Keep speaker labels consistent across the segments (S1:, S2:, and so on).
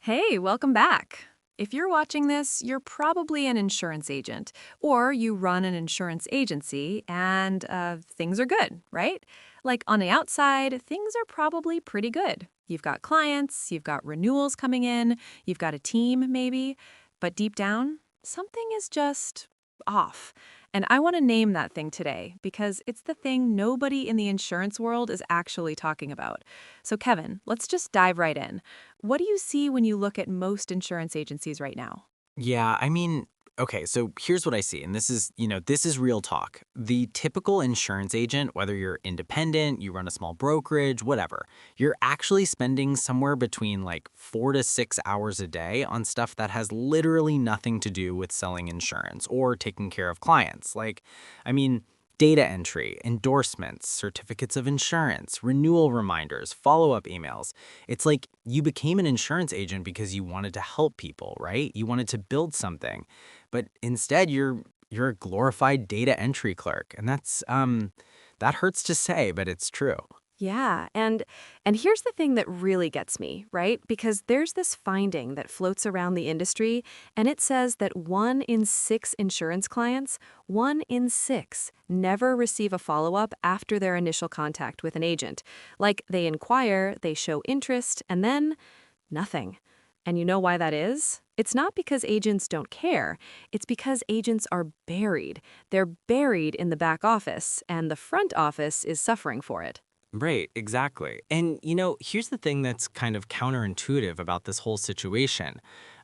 S1: Hey, welcome back. If you're watching this, you're probably an insurance agent, or you run an insurance agency and things are good, right? Like on the outside, things are probably pretty good. You've got clients, you've got renewals coming in, you've got a team maybe, but deep down, something is just off. And I want to name that thing today because it's the thing nobody in the insurance world is actually talking about. So, Kevin, let's just dive right in. What do you see when you look at most insurance agencies right now?
S2: Okay, so here's what I see. And this is real talk. The typical insurance agent, whether you're independent, you run a small brokerage, whatever, you're actually spending somewhere between like 4 to 6 hours a day on stuff that has literally nothing to do with selling insurance or taking care of clients. I mean, data entry, endorsements, certificates of insurance, renewal reminders, follow up emails. It's like you became an insurance agent because you wanted to help people, right? You wanted to build something. But instead you're a glorified data entry clerk. And that hurts to say, but it's true.
S1: Yeah, and here's the thing that really gets me, right? Because there's this finding that floats around the industry and it says that 1 in 6 insurance clients, 1 in 6 never receive a follow-up after their initial contact with an agent. Like they inquire, they show interest, and then nothing. And you know why that is? It's not because agents don't care. It's because agents are buried. They're buried in the back office, and the front office is suffering for it.
S2: Right, exactly. And here's the thing that's kind of counterintuitive about this whole situation.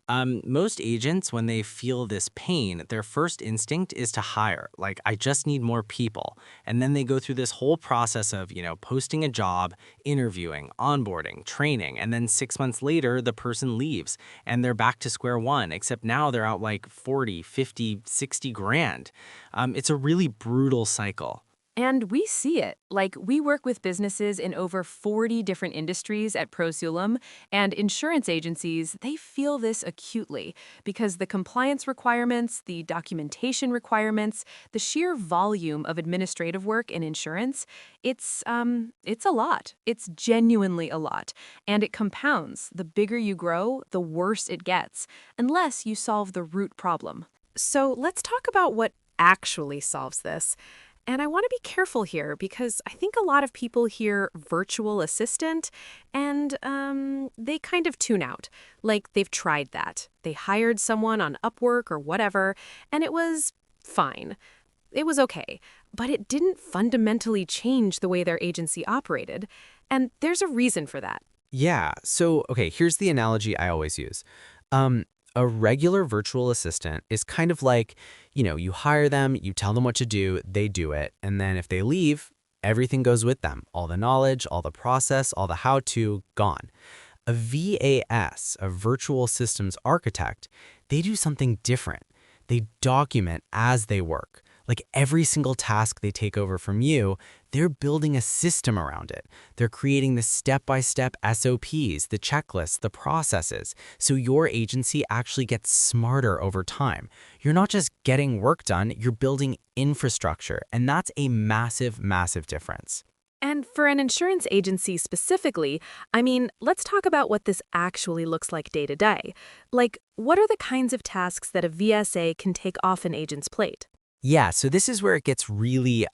S2: Most agents, when they feel this pain, their first instinct is to hire. Like, I just need more people. And then they go through this whole process of posting a job, interviewing, onboarding, training. And then 6 months later, the person leaves and they're back to square one, except now they're out like 40, 50, 60 grand. It's a really brutal cycle.
S1: And we see it. Like, we work with businesses in over 40 different industries at Pro Sulum, and insurance agencies, they feel this acutely because the compliance requirements, the documentation requirements, the sheer volume of administrative work in insurance, it's a lot. It's genuinely a lot. And it compounds. The bigger you grow, the worse it gets, unless you solve the root problem. So let's talk about what actually solves this. And I want to be careful here because I think a lot of people hear virtual assistant and they kind of tune out. Like they've tried that. They hired someone on Upwork or whatever, and it was fine. It was okay. But it didn't fundamentally change the way their agency operated. And there's a reason for that.
S2: Yeah. So, okay, here's the analogy I always use. Um, a regular virtual assistant is kind of like you hire them, you tell them what to do, they do it. And then if they leave, everything goes with them. All the knowledge, all the process, all the how-to, gone. A VAS, a virtual systems architect, they do something different. They document as they work. Like every single task they take over from you, they're building a system around it. They're creating the step-by-step SOPs, the checklists, the processes, so your agency actually gets smarter over time. You're not just getting work done, you're building infrastructure, and that's a massive, massive difference.
S1: And for an insurance agency specifically, I mean, let's talk about what this actually looks like day to day. Like, what are the kinds of tasks that a VSA can take off an agent's plate?
S2: Yeah, so this is where it gets really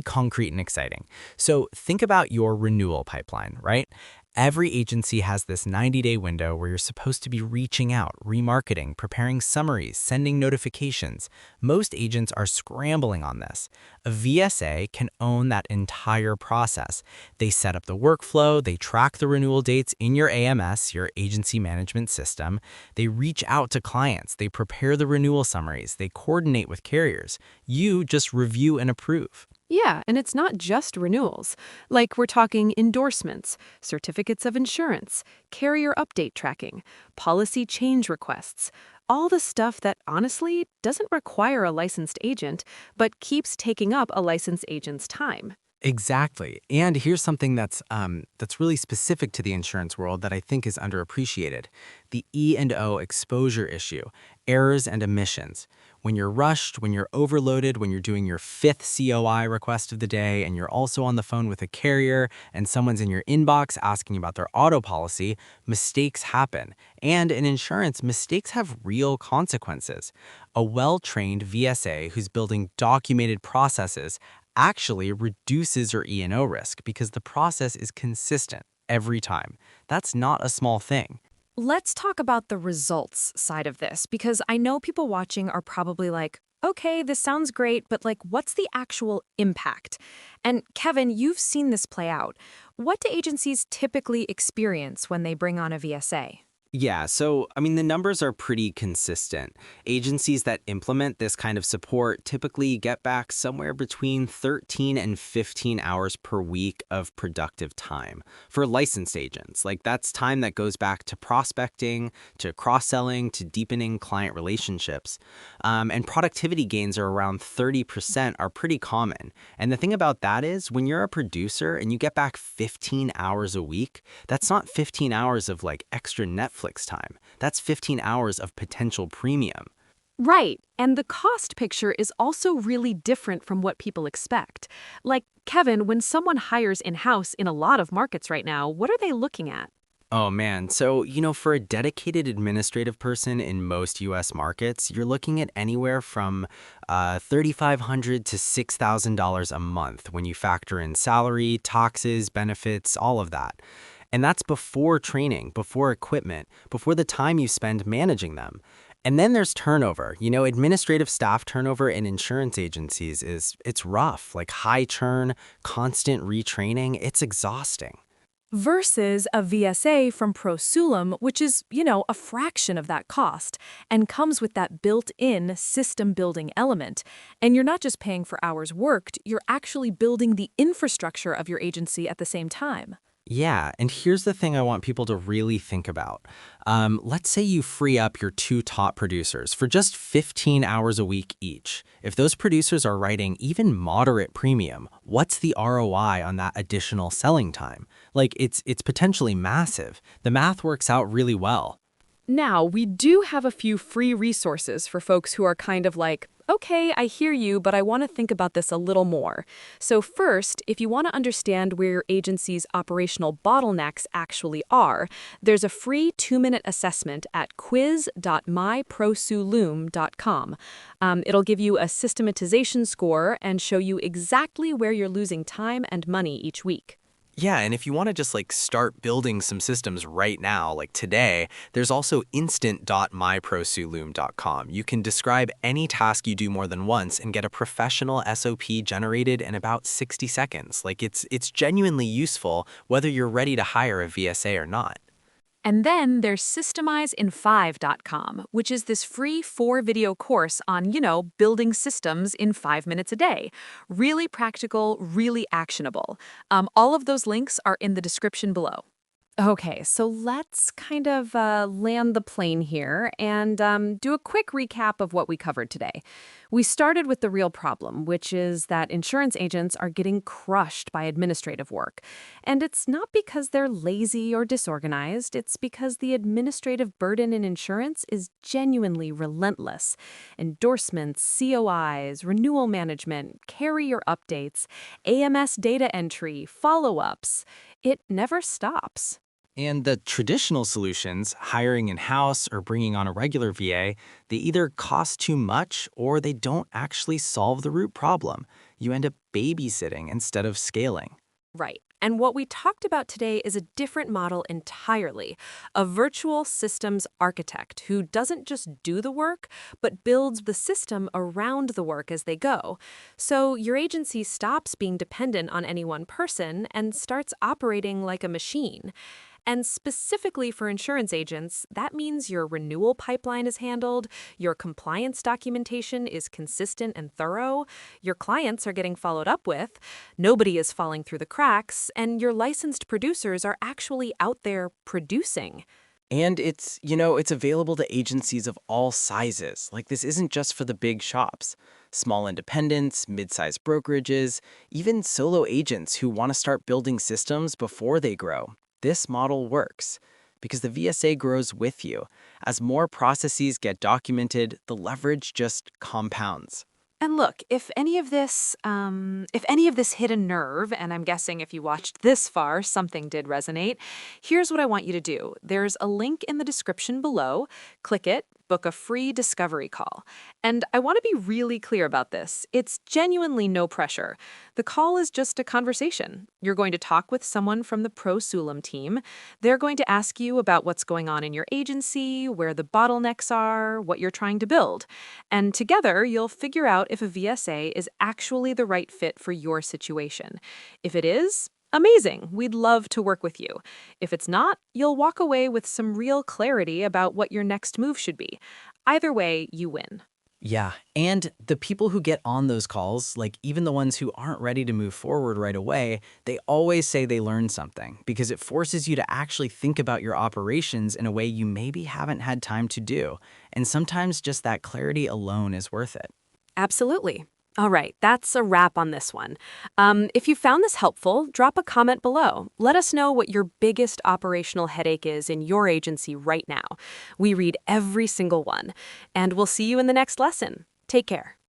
S2: concrete and exciting. So think about your renewal pipeline, right? Every agency has this 90-day window where you're supposed to be reaching out, remarketing, preparing summaries, sending notifications. Most agents are scrambling on this. A VSA can own that entire process. They set up the workflow, they track the renewal dates in your AMS, your agency management system. They reach out to clients, they prepare the renewal summaries, they coordinate with carriers. You just review and approve.
S1: Yeah, and it's not just renewals. Like, we're talking endorsements, certificates of insurance, carrier update tracking, policy change requests, all the stuff that honestly doesn't require a licensed agent, but keeps taking up a licensed agent's time.
S2: Exactly. And here's something that's really specific to the insurance world that I think is underappreciated: the E&O exposure issue, errors and omissions. When you're rushed, when you're overloaded, when you're doing your fifth COI request of the day, and you're also on the phone with a carrier, and someone's in your inbox asking about their auto policy, mistakes happen. And in insurance, mistakes have real consequences. A well-trained VSA who's building documented processes actually reduces your E&O risk because the process is consistent every time. That's not a small thing.
S1: Let's talk about the results side of this, because I know people watching are probably like, okay, this sounds great, but like, what's the actual impact? And Kevin, you've seen this play out. What do agencies typically experience when they bring on a VSA?
S2: Yeah, so the numbers are pretty consistent. Agencies that implement this kind of support typically get back somewhere between 13 and 15 hours per week of productive time. For licensed agents, like that's time that goes back to prospecting, to cross-selling, to deepening client relationships. And productivity gains are around 30% are pretty common. And the thing about that is when you're a producer and you get back 15 hours a week, that's not 15 hours of like extra Netflix time. That's 15 hours of potential premium.
S1: Right, and the cost picture is also really different from what people expect. Like, Kevin, when someone hires in-house in a lot of markets right now, what are they looking at?
S2: Oh man, so for a dedicated administrative person in most US markets, you're looking at anywhere from $3,500 to $6,000 a month when you factor in salary, taxes, benefits, all of that. And that's before training, before equipment, before the time you spend managing them. And then there's turnover. Administrative staff turnover in insurance agencies it's rough, like high churn, constant retraining, it's exhausting.
S1: Versus a VSA from Pro Sulum, which is, a fraction of that cost and comes with that built-in system building element. And you're not just paying for hours worked, you're actually building the infrastructure of your agency at the same time.
S2: Yeah, and here's the thing I want people to really think about. Let's say you free up your two top producers for just 15 hours a week each. If those producers are writing even moderate premium, what's the ROI on that additional selling time? Like, it's potentially massive. The math works out really well.
S1: Now, we do have a few free resources for folks who are kind of like, okay, I hear you, but I want to think about this a little more. So first, if you want to understand where your agency's operational bottlenecks actually are, there's a free 2-minute assessment at quiz.myprosulum.com. It'll give you a systematization score and show you exactly where you're losing time and money each week.
S2: Yeah, and if you want to just start building some systems right now, like today, there's also instant.myprosulum.com. You can describe any task you do more than once and get a professional SOP generated in about 60 seconds. Like it's genuinely useful whether you're ready to hire a VSA or not.
S1: And then there's systemizeinfive.com, which is this free 4-video course on, building systems in 5 minutes a day. Really practical, really actionable. All of those links are in the description below. Okay, so let's kind of land the plane here and do a quick recap of what we covered today. We started with the real problem, which is that insurance agents are getting crushed by administrative work. And it's not because they're lazy or disorganized, it's because the administrative burden in insurance is genuinely relentless. Endorsements, COIs, renewal management, carrier updates, AMS data entry, follow-ups. It never stops.
S2: And the traditional solutions, hiring in-house or bringing on a regular VA, they either cost too much or they don't actually solve the root problem. You end up babysitting instead of scaling.
S1: Right. And what we talked about today is a different model entirely. A virtual systems architect who doesn't just do the work, but builds the system around the work as they go. So your agency stops being dependent on any one person and starts operating like a machine. And specifically for insurance agents, that means your renewal pipeline is handled, your compliance documentation is consistent and thorough, your clients are getting followed up with, nobody is falling through the cracks, and your licensed producers are actually out there producing.
S2: And it's available to agencies of all sizes. Like this isn't just for the big shops. Small independents, mid-sized brokerages, even solo agents who want to start building systems before they grow. This model works
S3: because the VSA grows with you. As more processes get documented, the leverage just compounds.
S1: And look, if any of this hit a nerve, and I'm guessing if you watched this far, something did resonate, here's what I want you to do. There's a link in the description below. Click it, book a free discovery call. And I want to be really clear about this. It's genuinely no pressure. The call is just a conversation. You're going to talk with someone from the Pro Sulum team. They're going to ask you about what's going on in your agency, where the bottlenecks are, what you're trying to build. And together, you'll figure out if a VSA is actually the right fit for your situation. If it is, amazing. We'd love to work with you. If it's not, you'll walk away with some real clarity about what your next move should be. Either way, you win.
S3: Yeah, and the people who get on those calls, like even the ones who aren't ready to move forward right away, they always say they learned something because it forces you to actually think about your operations in a way you maybe haven't had time to do. And sometimes just that clarity alone is worth it.
S1: Absolutely. All right, that's a wrap on this one. If you found this helpful, drop a comment below. Let us know what your biggest operational headache is in your agency right now. We read every single one. And we'll see you in the next lesson. Take care.